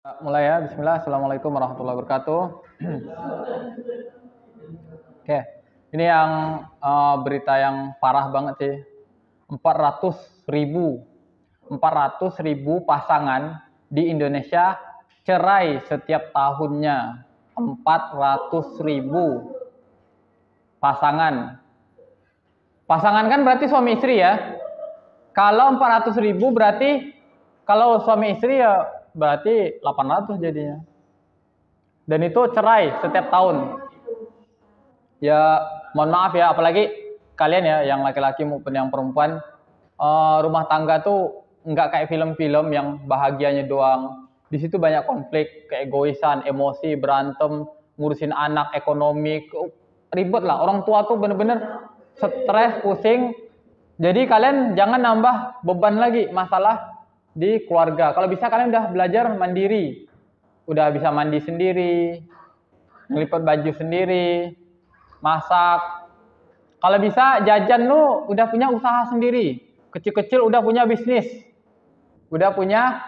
Mulai ya, bismillah. Assalamualaikum warahmatullahi wabarakatuh. Oke, ini yang berita yang parah banget sih. 400.000 pasangan di Indonesia cerai setiap tahunnya. 400.000 pasangan. Pasangan kan berarti suami istri ya. Kalau 400.000 berarti kalau suami istri ya berarti 800 jadinya. Dan itu cerai setiap tahun. Ya, mohon maaf ya, apalagi kalian ya, yang laki-laki maupun yang perempuan, rumah tangga tuh nggak kayak film-film yang bahagianya doang. Di situ banyak konflik, keegoisan, emosi, berantem, ngurusin anak, ekonomi, ribet lah. Orang tua tuh bener-bener stres, pusing. Jadi kalian jangan nambah beban lagi masalah di keluarga. Kalau bisa kalian udah belajar mandiri. Udah bisa mandi sendiri, ngelipet baju sendiri, masak. Kalau bisa jajan lu udah punya usaha sendiri. Kecil-kecil udah punya bisnis. Udah punya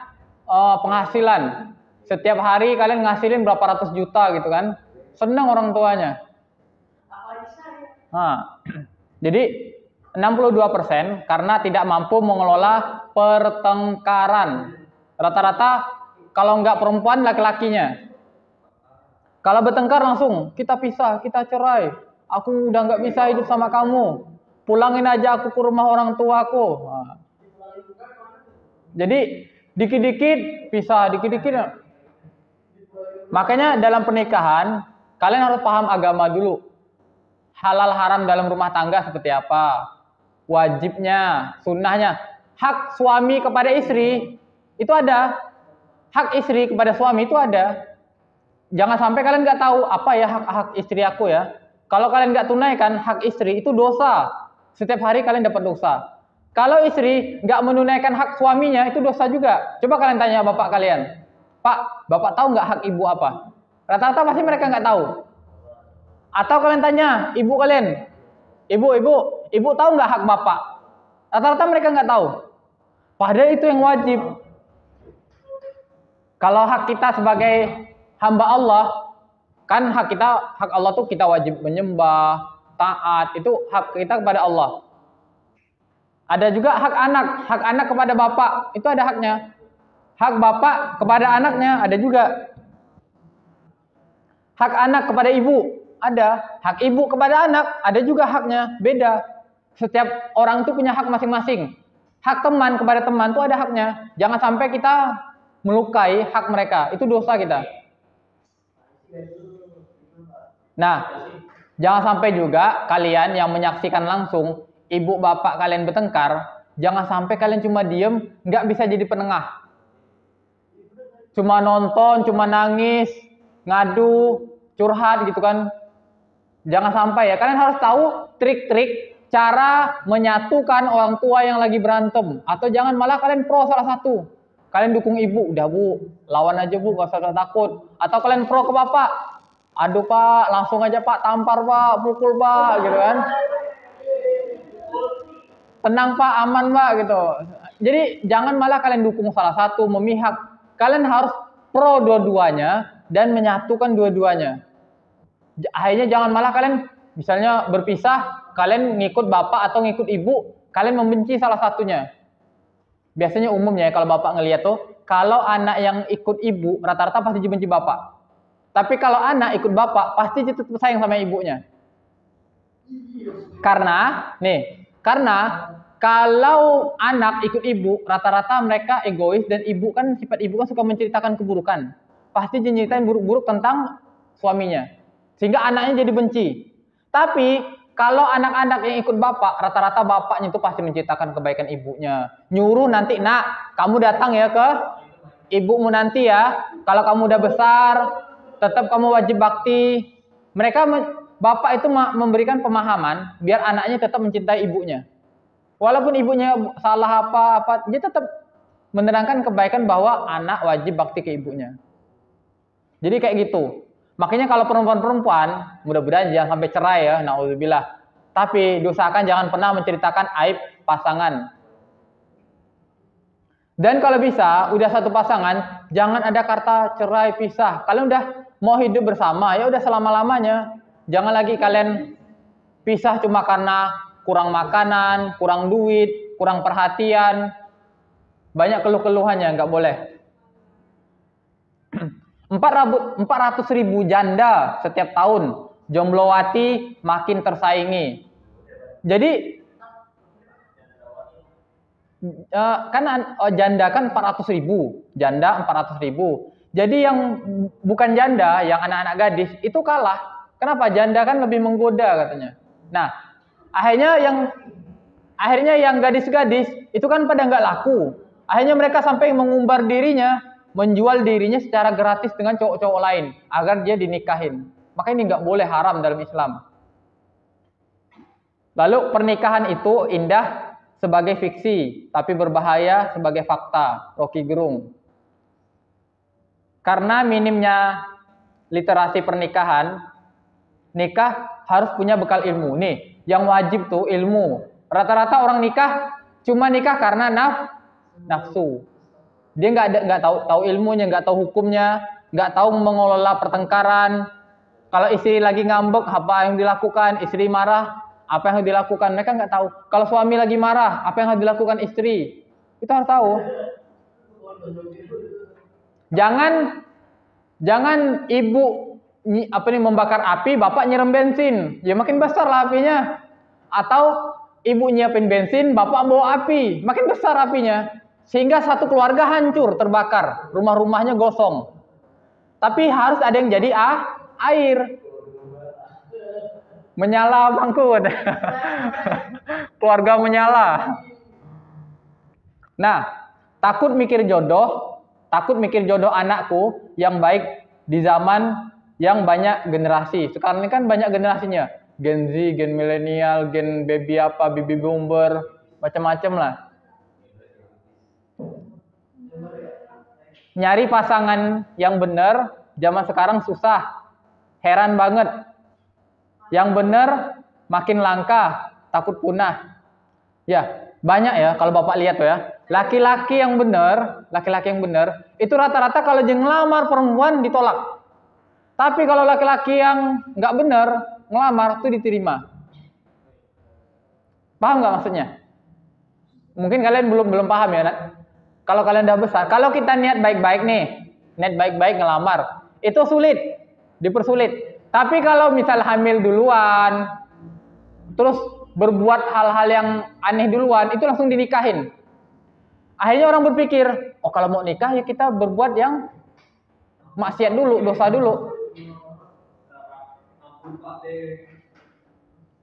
penghasilan. Setiap hari kalian ngasilin berapa ratus juta gitu kan. Senang orang tuanya. Nah, jadi 62% karena tidak mampu mengelola pertengkaran. Rata-rata kalau nggak perempuan, laki-lakinya. Kalau bertengkar langsung, kita pisah, kita cerai. Aku udah nggak bisa hidup sama kamu. Pulangin aja aku ke rumah orang tuaku. Nah. Jadi dikit-dikit pisah, dikit-dikit. Makanya dalam pernikahan, kalian harus paham agama dulu. Halal haram dalam rumah tangga seperti apa. Wajibnya, sunnahnya. Hak suami kepada istri itu ada. Hak istri kepada suami itu ada. Jangan sampai kalian nggak tahu apa ya hak istri aku ya. Kalau kalian nggak tunaikan hak istri itu dosa. Setiap hari kalian dapat dosa. Kalau istri nggak menunaikan hak suaminya itu dosa juga. Coba kalian tanya bapak kalian. Pak, bapak tahu nggak hak ibu apa? Rata-rata pasti mereka nggak tahu. Atau kalian tanya ibu kalian. Ibu tahu nggak hak bapak? Rata-rata mereka nggak tahu. Padahal itu yang wajib. Kalau hak kita sebagai hamba Allah, kan hak Allah tuh kita wajib menyembah, taat, itu hak kita kepada Allah. Ada juga hak anak kepada bapak, itu ada haknya. Hak bapak kepada anaknya ada juga. Hak anak kepada ibu ada, hak ibu kepada anak ada juga haknya, beda. Setiap orang tuh punya hak masing-masing. Hak teman kepada teman tuh ada haknya. Jangan sampai kita melukai hak mereka, itu dosa kita. Nah, jangan sampai juga kalian yang menyaksikan langsung ibu bapak kalian bertengkar, jangan sampai kalian cuma diem, nggak bisa jadi penengah. Cuma nonton, cuma nangis, ngadu, curhat gitu kan. Jangan sampai ya, kalian harus tahu trik-trik cara menyatukan orang tua yang lagi berantem. Atau jangan malah kalian pro salah satu. Kalian dukung ibu, udah bu, lawan aja bu, gak usah takut. Atau kalian pro ke bapak, aduh pak, langsung aja pak, tampar pak, pukul pak, gitu kan. Tenang pak, aman pak, gitu. Jadi jangan malah kalian dukung salah satu, memihak. Kalian harus pro dua-duanya dan menyatukan dua-duanya. Akhirnya jangan malah kalian misalnya berpisah, kalian ngikut bapak atau ngikut ibu, kalian membenci salah satunya. Biasanya umumnya ya kalau bapak ngeliat tuh, kalau anak yang ikut ibu rata-rata pasti benci bapak. Tapi kalau anak ikut bapak pasti tetap sayang sama ibunya. Karena kalau anak ikut ibu rata-rata mereka egois dan ibu kan sifat ibu kan suka menceritakan keburukan. Pasti nyeritain buruk-buruk tentang suaminya. Sehingga anaknya jadi benci. Tapi kalau anak-anak yang ikut bapak, rata-rata bapaknya itu pasti menceritakan kebaikan ibunya. Nyuruh nanti, nak, kamu datang ya ke ibumu nanti ya. Kalau kamu udah besar, tetap kamu wajib bakti. Bapak itu memberikan pemahaman biar anaknya tetap mencintai ibunya. Walaupun ibunya salah apa, dia tetap menerangkan kebaikan bahwa anak wajib bakti ke ibunya. Jadi kayak gitu. Makanya kalau perempuan-perempuan, mudah-mudahan jangan sampai cerai ya, na'udzubillah. Tapi dosakan jangan pernah menceritakan aib pasangan. Dan kalau bisa, udah satu pasangan, jangan ada kata cerai pisah. Kalian udah mau hidup bersama, ya udah selama-lamanya. Jangan lagi kalian pisah cuma karena kurang makanan, kurang duit, kurang perhatian. Banyak keluh-keluhannya, nggak boleh. 400.000 janda setiap tahun. Jomblowati makin tersaingi. Jadi kan janda kan 400.000, janda 400.000. Jadi yang bukan janda, yang anak-anak gadis itu kalah. Kenapa? Janda kan lebih menggoda katanya. Nah, akhirnya yang gadis-gadis itu kan pada nggak laku. Akhirnya mereka sampai mengumbar dirinya, menjual dirinya secara gratis dengan cowok-cowok lain agar dia dinikahin. Maka ini nggak boleh, haram dalam Islam. Lalu pernikahan itu indah sebagai fiksi, tapi berbahaya sebagai fakta. Rocky Gerung. Karena minimnya literasi pernikahan, nikah harus punya bekal ilmu. Nih, yang wajib tuh ilmu. Rata-rata orang nikah cuma nikah karena nafsu. Dia nggak tahu ilmunya, nggak tahu hukumnya, nggak tahu mengelola pertengkaran. Kalau istri lagi ngambek, apa yang dilakukan? Istri marah, apa yang harus dilakukan? Mereka nggak tahu. Kalau suami lagi marah, apa yang harus dilakukan istri? Itu harus tahu. Jangan ibu membakar api, bapak nyirem bensin. Ya makin besar lah apinya. Atau ibu nyiapin bensin, bapak bawa api, makin besar apinya. Sehingga satu keluarga hancur, terbakar, rumah-rumahnya gosong. Tapi harus ada yang jadi air. Menyala bangku. Keluarga menyala. Nah, takut mikir jodoh anakku yang baik di zaman yang banyak generasi. Sekarang ini kan banyak generasinya. Gen Z, gen milenial, gen baby boomer, macam-macam lah. Nyari pasangan yang benar zaman sekarang susah. Heran banget. Yang benar makin langka, takut punah. Ya, banyak ya kalau Bapak lihat tuh ya. Laki-laki yang benar itu rata-rata kalau ngelamar perempuan ditolak. Tapi kalau laki-laki yang nggak benar ngelamar itu diterima. Paham nggak maksudnya? Mungkin kalian belum paham ya. Kalau kalian udah besar, kalau kita niat baik-baik ngelamar, itu sulit, dipersulit. Tapi kalau misal hamil duluan, terus berbuat hal-hal yang aneh duluan, itu langsung dinikahin. Akhirnya orang berpikir, oh kalau mau nikah ya kita berbuat yang maksiat dulu, dosa dulu.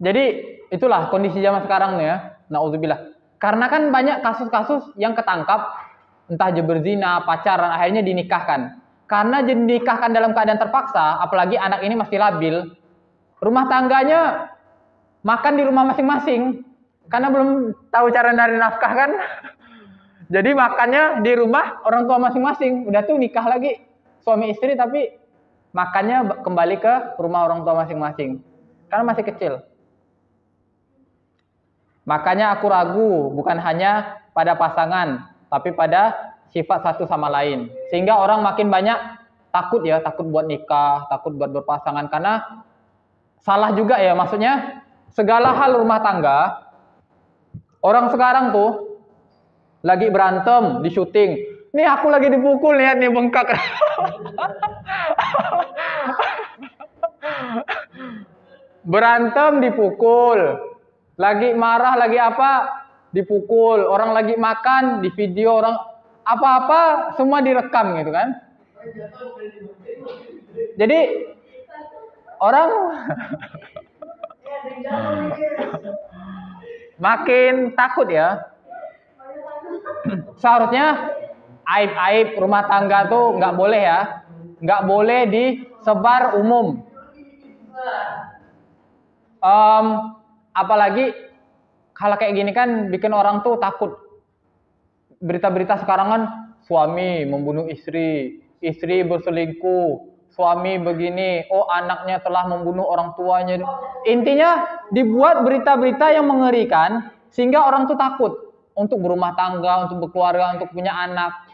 Jadi itulah kondisi zaman sekarang nih ya, naudzubillah. Karena kan banyak kasus-kasus yang ketangkap, entah dia berzina, pacaran, akhirnya dinikahkan. Karena dinikahkan dalam keadaan terpaksa, apalagi anak ini masih labil, rumah tangganya makan di rumah masing-masing. Karena belum tahu cara nyari nafkah kan. Jadi makannya di rumah orang tua masing-masing. Udah tuh nikah lagi suami istri tapi makannya kembali ke rumah orang tua masing-masing. Karena masih kecil. Makanya aku ragu bukan hanya pada pasangan, tapi pada sifat satu sama lain. Sehingga orang makin banyak takut buat nikah, takut buat berpasangan. Karena salah juga ya, maksudnya segala hal rumah tangga, orang sekarang tuh lagi berantem di syuting. Nih aku lagi dipukul, lihat nih bengkak. Berantem dipukul. Lagi marah, lagi apa? Dipukul. Orang lagi makan, di video orang apa-apa semua direkam gitu kan. Jadi orang makin takut ya. Seharusnya aib-aib rumah tangga tuh nggak boleh ya, nggak boleh disebar umum. Apalagi kalau kayak gini kan bikin orang tuh takut. Berita-berita sekarang kan suami membunuh istri, istri berselingkuh, suami begini, oh anaknya telah membunuh orang tuanya. Intinya dibuat berita-berita yang mengerikan sehingga orang tuh takut. untuk berumah tangga, untuk berkeluarga, untuk punya anak.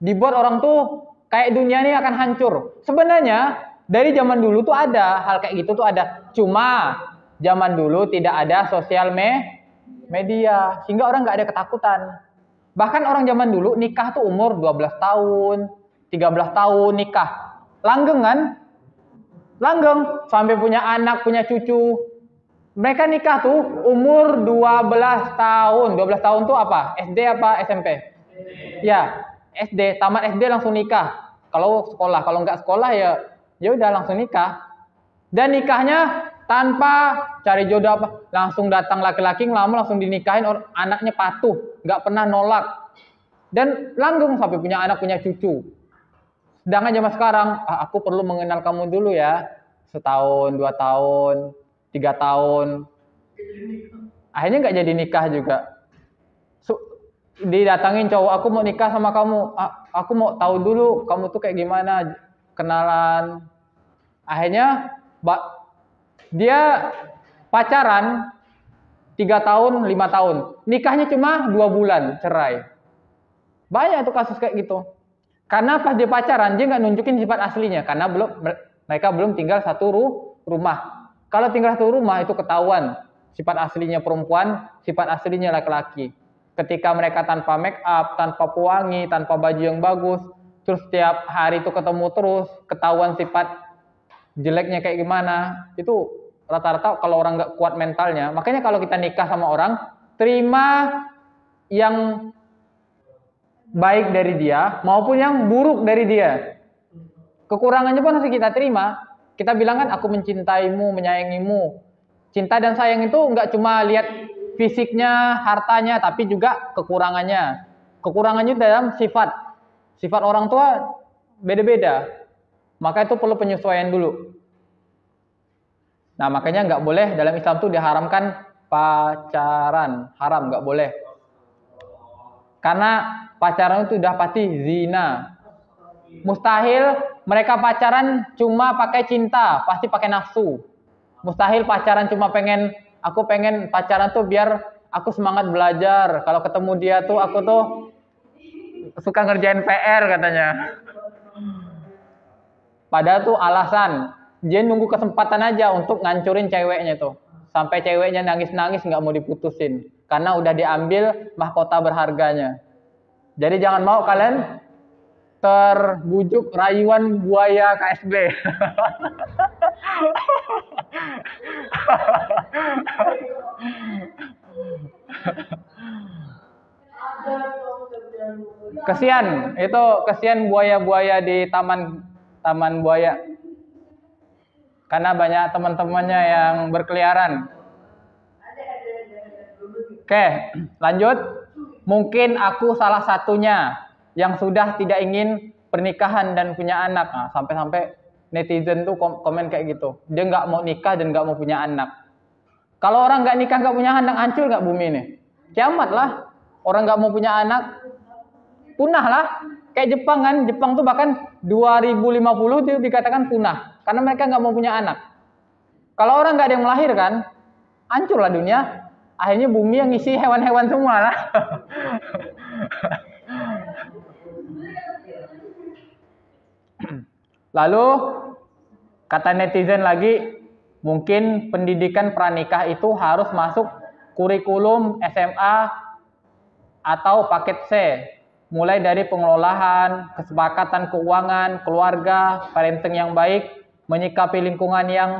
Dibuat orang tuh kayak dunia ini akan hancur. Sebenarnya dari zaman dulu tuh ada hal kayak gitu tuh ada. Cuma zaman dulu tidak ada sosial media sehingga orang nggak ada ketakutan. Bahkan orang zaman dulu nikah tuh umur 12 tahun, 13 tahun nikah. Langgeng kan? Langgeng sampai punya anak, punya cucu. Mereka nikah tuh umur 12 tahun. 12 tahun tuh apa? SD apa SMP? Ya, SD, tamat SD langsung nikah. Kalau sekolah, kalau nggak sekolah ya udah langsung nikah. Dan nikahnya tanpa cari jodoh apa, langsung datang laki-laki ngelamar langsung dinikahin, anaknya patuh, nggak pernah nolak. Dan langgeng sampai punya anak, punya cucu. Sedangkan zaman sekarang, aku perlu mengenal kamu dulu ya, setahun, 2 tahun, 3 tahun. Akhirnya nggak jadi nikah juga. Didatangin cowok, aku mau nikah sama kamu, aku mau tahu dulu kamu tuh kayak gimana, kenalan. Akhirnya dia pacaran 3 tahun, 5 tahun, nikahnya cuma 2 bulan cerai. Banyak tuh kasus kayak gitu. Karena pas dia pacaran dia nggak nunjukin sifat aslinya, karena mereka belum tinggal satu rumah. Kalau tinggal satu rumah itu ketahuan sifat aslinya perempuan, sifat aslinya laki-laki. Ketika mereka tanpa make up, tanpa pewangi, tanpa baju yang bagus, terus setiap hari itu ketemu terus, ketahuan sifat jeleknya kayak gimana. Itu rata-rata kalau orang nggak kuat mentalnya. Makanya kalau kita nikah sama orang, terima yang baik dari dia maupun yang buruk dari dia. Kekurangannya pun harus kita terima. Kita bilang kan, aku mencintaimu, menyayangimu. Cinta dan sayang itu nggak cuma lihat fisiknya, hartanya, tapi juga kekurangannya. Kekurangannya dalam sifat. Sifat orang tua beda-beda. Maka itu perlu penyesuaian dulu. Nah, makanya nggak boleh dalam Islam tuh diharamkan pacaran. Haram, nggak boleh. Karena pacaran itu udah pasti zina. Mustahil mereka pacaran cuma pakai cinta, pasti pakai nafsu. Mustahil pacaran cuma aku pengen pacaran tuh biar aku semangat belajar. Kalau ketemu dia tuh aku tuh suka ngerjain PR katanya. Padahal tuh alasan, dia nunggu kesempatan aja untuk ngancurin ceweknya tuh. Sampai ceweknya nangis-nangis nggak mau diputusin. Karena udah diambil mahkota berharganya. Jadi jangan mau kalian terbujuk rayuan buaya KSB. Kesian buaya-buaya di taman buaya. Karena banyak teman-temannya yang berkeliaran. Oke, lanjut. Mungkin aku salah satunya yang sudah tidak ingin pernikahan dan punya anak. Nah, sampai-sampai netizen tuh komen kayak gitu. Dia nggak mau nikah dan nggak mau punya anak. Kalau orang nggak nikah nggak punya anak, hancur nggak bumi ini? Kiamat lah. Orang nggak mau punya anak, punah lah. Kayak Jepang kan, Jepang tuh bahkan 2050 dia dikatakan punah. Karena mereka nggak mau punya anak. Kalau orang nggak ada yang melahirkan, hancur lah dunia. Akhirnya bumi yang ngisi hewan-hewan semua lah. Lalu kata netizen lagi, mungkin pendidikan pranikah itu harus masuk kurikulum SMA atau paket C, mulai dari pengelolaan, kesepakatan keuangan, keluarga, parenting yang baik, menyikapi lingkungan yang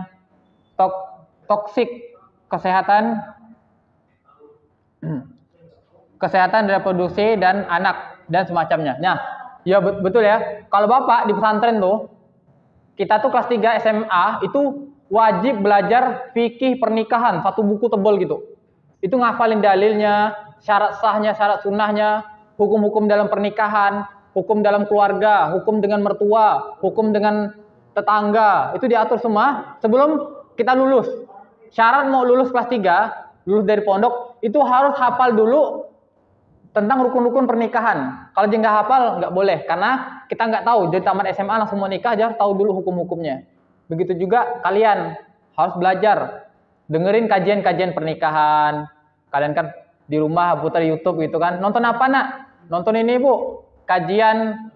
toksik, kesehatan reproduksi dan anak dan semacamnya. Nah, ya betul ya. Kalau Bapak di pesantren tuh, kita tuh kelas 3 SMA itu wajib belajar fikih pernikahan, satu buku tebal gitu. Itu ngafalin dalilnya, syarat sahnya, syarat sunnahnya, hukum-hukum dalam pernikahan, hukum dalam keluarga, hukum dengan mertua, hukum dengan tetangga. Itu diatur semua sebelum kita lulus. Syarat mau lulus kelas 3, lulus dari pondok, itu harus hafal dulu tentang rukun-rukun pernikahan. Kalau dia nggak hafal, nggak boleh. Karena kita nggak tahu, dari tamat SMA langsung mau nikah, aja tahu dulu hukum-hukumnya. Begitu juga kalian harus belajar. Dengerin kajian-kajian pernikahan. Kalian kan di rumah putar YouTube gitu kan. Nonton apa nak? Nonton ini bu, kajian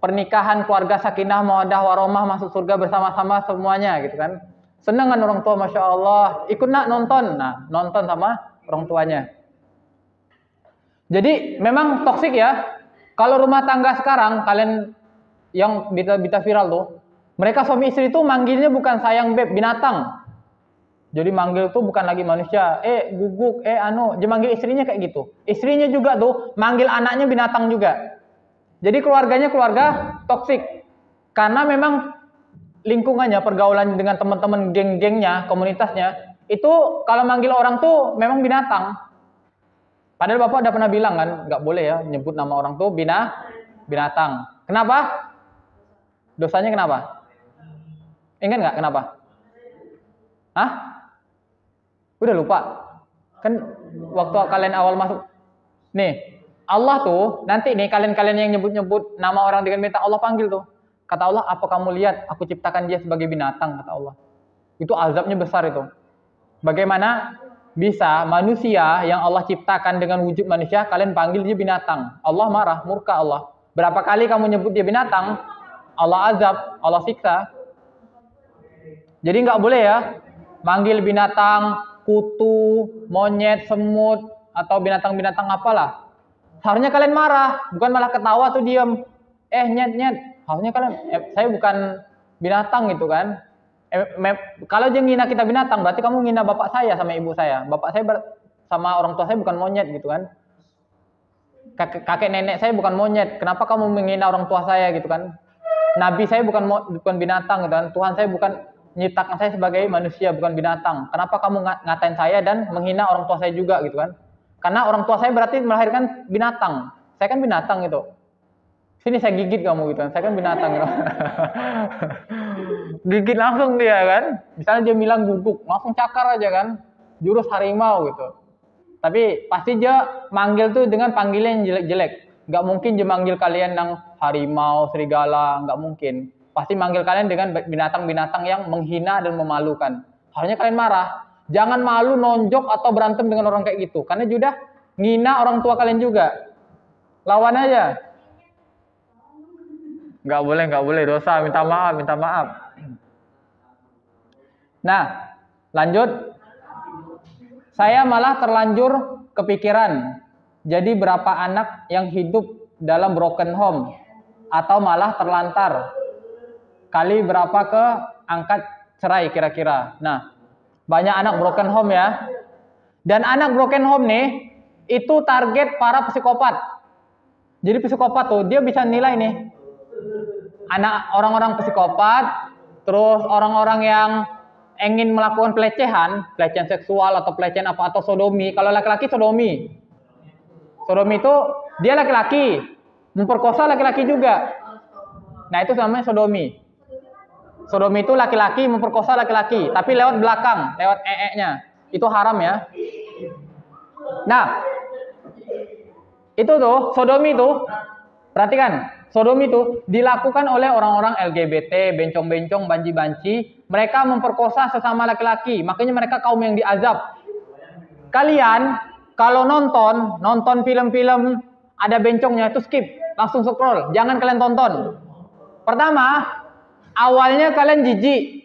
pernikahan keluarga sakinah mawaddah warahmah masuk surga bersama-sama semuanya gitu kan. Seneng kan orang tua, masya Allah, ikut nak nonton. Nah, nonton sama orang tuanya. Jadi memang toksik ya. Kalau rumah tangga sekarang kalian yang berita viral tuh, mereka suami istri itu manggilnya bukan sayang beb, binatang. Jadi manggil tuh bukan lagi manusia, guguk, dia manggil istrinya kayak gitu. Istrinya juga tuh manggil anaknya binatang juga. Jadi keluarganya keluarga toksik. Karena memang lingkungannya, pergaulan dengan teman-teman geng-gengnya, komunitasnya, itu kalau manggil orang tuh memang binatang. Padahal Bapak udah pernah bilang kan, nggak boleh ya nyebut nama orang tuh binatang. Kenapa? Dosanya kenapa? Ingat nggak kenapa? Hah? Udah lupa? Kan waktu kalian awal masuk. Nih, Allah tuh nanti nih kalian yang nyebut-nyebut nama orang dengan binatang, Allah panggil tuh. Kata Allah, apa kamu lihat aku ciptakan dia sebagai binatang, kata Allah. Itu azabnya besar itu. Bagaimana bisa manusia yang Allah ciptakan dengan wujud manusia, kalian panggil dia binatang? Allah marah, murka Allah. Berapa kali kamu nyebut dia binatang, Allah azab, Allah siksa. Jadi nggak boleh ya, manggil binatang, kutu, monyet, semut, atau binatang-binatang apalah. Harusnya kalian marah, bukan malah ketawa tuh diam. Nyet. Harusnya kalian, saya bukan binatang gitu kan. Kalau dia ngina kita binatang, berarti kamu ngina bapak saya sama ibu saya. Bapak saya sama orang tua saya bukan monyet gitu kan. Kakek nenek saya bukan monyet. Kenapa kamu menghina orang tua saya gitu kan? Nabi saya bukan binatang gitu kan. Tuhan saya bukan nyiptakan saya sebagai manusia, bukan binatang. Kenapa kamu ngatain saya dan menghina orang tua saya juga gitu kan? Karena orang tua saya berarti melahirkan binatang. Saya kan binatang gitu. Sini saya gigit kamu gitu kan. Saya kan binatang gitu. Gigit langsung dia kan. Misalnya dia bilang guguk, langsung cakar aja kan. Jurus harimau gitu. Tapi pasti dia manggil tuh dengan panggilan yang jelek-jelek. Nggak mungkin dia manggil kalian yang harimau, serigala, nggak mungkin. Pasti manggil kalian dengan binatang-binatang yang menghina dan memalukan. Harusnya kalian marah. Jangan malu nonjok atau berantem dengan orang kayak gitu. Karena sudah ngina orang tua kalian juga. Lawan aja. Nggak boleh, dosa, minta maaf. Nah, lanjut. Saya malah terlanjur kepikiran. Jadi berapa anak yang hidup dalam broken home atau malah terlantar? Kali berapa ke angkat cerai kira-kira? Nah, banyak anak broken home ya. Dan anak broken home nih, itu target para psikopat. Jadi psikopat tuh, dia bisa nilai nih. Anak orang-orang psikopat, terus orang-orang yang ingin melakukan pelecehan seksual atau pelecehan apa, atau sodomi. Kalau laki-laki sodomi. Sodomi itu dia laki-laki, memperkosa laki-laki juga. Nah, itu namanya sodomi. Sodomi itu laki-laki memperkosa laki-laki, tapi lewat belakang, lewat nya. Itu haram ya. Nah, itu tuh, sodomi tuh, perhatikan, sodomi itu dilakukan oleh orang-orang LGBT, bencong-bencong, banci-banci. Mereka memperkosa sesama laki-laki, makanya mereka kaum yang diazab. Kalian, kalau nonton film-film ada bencongnya, itu skip, langsung scroll, jangan kalian tonton. Pertama, awalnya kalian jijik.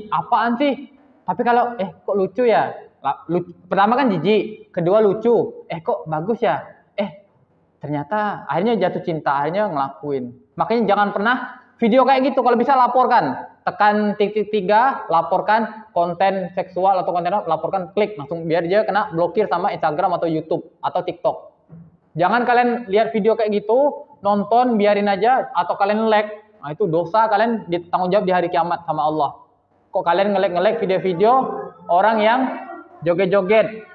Apaan sih? Tapi kalau kok lucu ya? Pertama kan jijik, kedua lucu. Kok bagus ya? Ternyata akhirnya jatuh cinta, akhirnya ngelakuin. Makanya jangan pernah video kayak gitu, kalau bisa laporkan. Tekan titik 3, laporkan konten seksual atau konten apa, laporkan, klik langsung biar dia kena blokir sama Instagram atau YouTube atau TikTok. Jangan kalian lihat video kayak gitu, nonton biarin aja, atau kalian like. Nah, itu dosa, kalian ditanggung jawab di hari kiamat sama Allah. Kok kalian nge-like video orang yang joget-joget,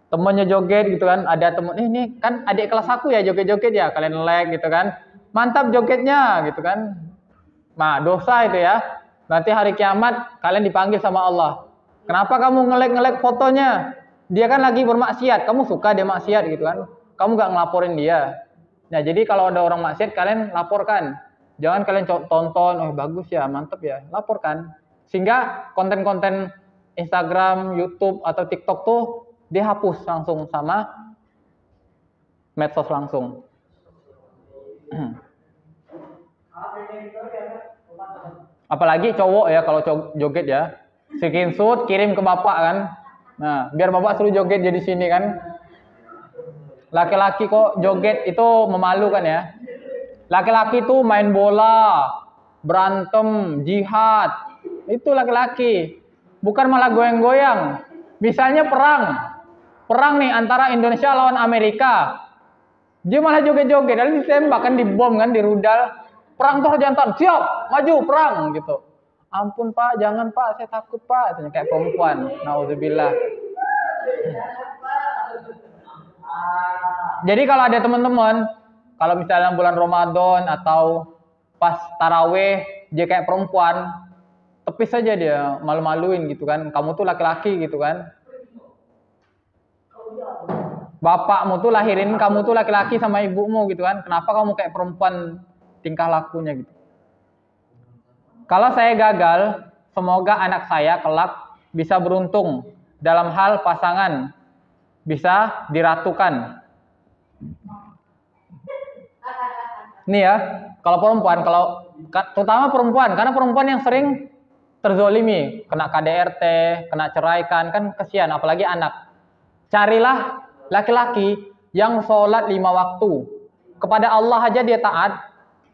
temennya joget gitu kan, ada temen, ini kan adik kelas aku ya joget-joget ya, kalian like gitu kan, mantap jogetnya gitu kan. Nah, dosa itu ya. Nanti hari kiamat kalian dipanggil sama Allah. Kenapa kamu nge-like fotonya? Dia kan lagi bermaksiat, kamu suka dia maksiat gitu kan, kamu gak ngelaporin dia. Nah, jadi kalau ada orang maksiat kalian laporkan. Jangan kalian tonton, bagus ya, mantap ya, laporkan. Sehingga konten-konten Instagram, YouTube atau TikTok tuh dihapus langsung sama medsos langsung. Apalagi cowok ya, kalau joget ya, screenshot kirim ke bapak kan. Nah, biar bapak suruh joget jadi sini kan. Laki-laki kok joget itu memalukan ya. Laki-laki tuh main bola, berantem, jihad. Itu laki-laki. Bukan malah goyang-goyang. Misalnya perang. Perang nih antara Indonesia lawan Amerika. Dia malah joget-joget, lalu ditembak kan, dibom kan, dirudal. Perang toh jantan, siap, maju, perang gitu. Ampun pak, jangan pak, saya takut pak. Itu kayak perempuan, naudzubillah. Jadi kalau ada teman-teman, kalau misalnya bulan Ramadan atau pas taraweh, dia kayak perempuan, tepis saja dia, malu-maluin gitu kan. Kamu tuh laki-laki gitu kan. Bapakmu tuh lahirin kamu tuh laki-laki sama ibumu gitu kan. Kenapa kamu kayak perempuan tingkah lakunya gitu. Kalau saya gagal, semoga anak saya kelak bisa beruntung dalam hal pasangan, bisa diratukan. Nih ya, kalau perempuan, terutama perempuan, karena perempuan yang sering terzolimi, kena KDRT, kena ceraikan, kan kesian, apalagi anak. Carilah laki-laki yang sholat 5 waktu. Kepada Allah aja dia taat,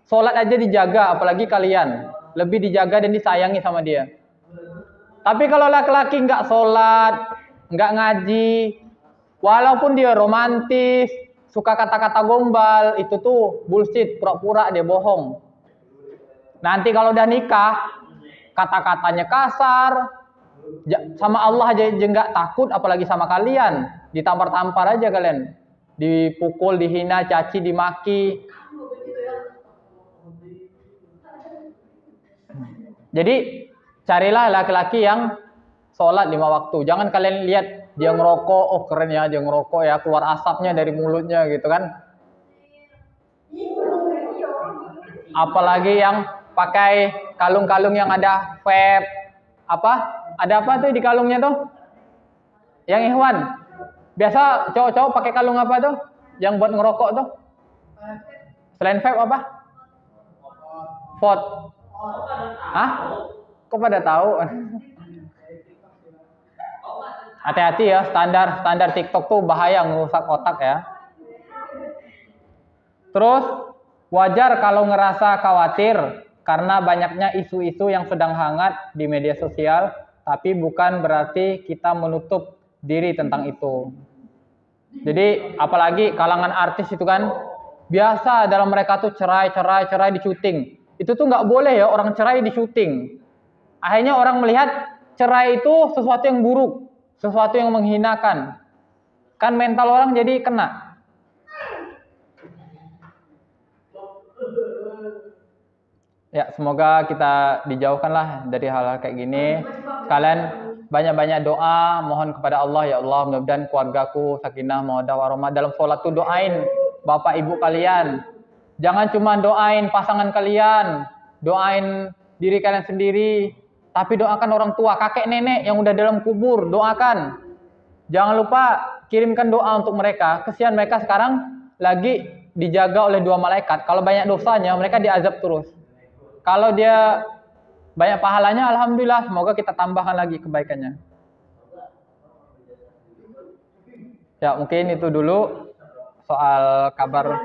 sholat aja dijaga, apalagi kalian. Lebih dijaga dan disayangi sama dia. Tapi kalau laki-laki nggak sholat, nggak ngaji, walaupun dia romantis, suka kata-kata gombal, itu tuh bullshit, pura-pura dia bohong. Nanti kalau udah nikah, kata-katanya kasar, sama Allah aja nggak takut, apalagi sama kalian. Ditampar-tampar aja kalian, dipukul, dihina, caci, dimaki. Jadi carilah laki-laki yang sholat 5 waktu. Jangan kalian lihat dia ngerokok, oh keren ya dia ngerokok ya, keluar asapnya dari mulutnya gitu kan. Apalagi yang pakai kalung-kalung yang ada vape, ada apa tuh di kalungnya tuh? Yang Ikhwan. Biasa cowok-cowok pakai kalung apa tuh? Yang buat ngerokok tuh? Selain vape apa? Vot. Hah? Kok pada tahu? Hati-hati ya, standar TikTok tuh bahaya, ngerusak otak ya. Terus wajar kalau ngerasa khawatir karena banyaknya isu-isu yang sedang hangat di media sosial, tapi bukan berarti kita menutup diri tentang itu. Jadi apalagi kalangan artis itu kan biasa dalam mereka tuh cerai di syuting. Itu tuh nggak boleh ya orang cerai di syuting. Akhirnya orang melihat cerai itu sesuatu yang buruk, sesuatu yang menghinakan. Kan mental orang jadi kena. Ya, semoga kita dijauhkanlah dari hal-hal kayak gini. Kalian banyak-banyak doa, mohon kepada Allah, ya Allah, mudah-mudahan keluargaku sakinah, mawaddah warahmah. Dalam sholat tuh doain bapak ibu kalian. Jangan cuma doain pasangan kalian, doain diri kalian sendiri, tapi doakan orang tua, kakek nenek yang udah dalam kubur, doakan. Jangan lupa kirimkan doa untuk mereka. Kesian mereka sekarang lagi dijaga oleh 2 malaikat. Kalau banyak dosanya, mereka diazab terus. Kalau dia banyak pahalanya, alhamdulillah, semoga kita tambahkan lagi kebaikannya. Ya, mungkin itu dulu soal kabar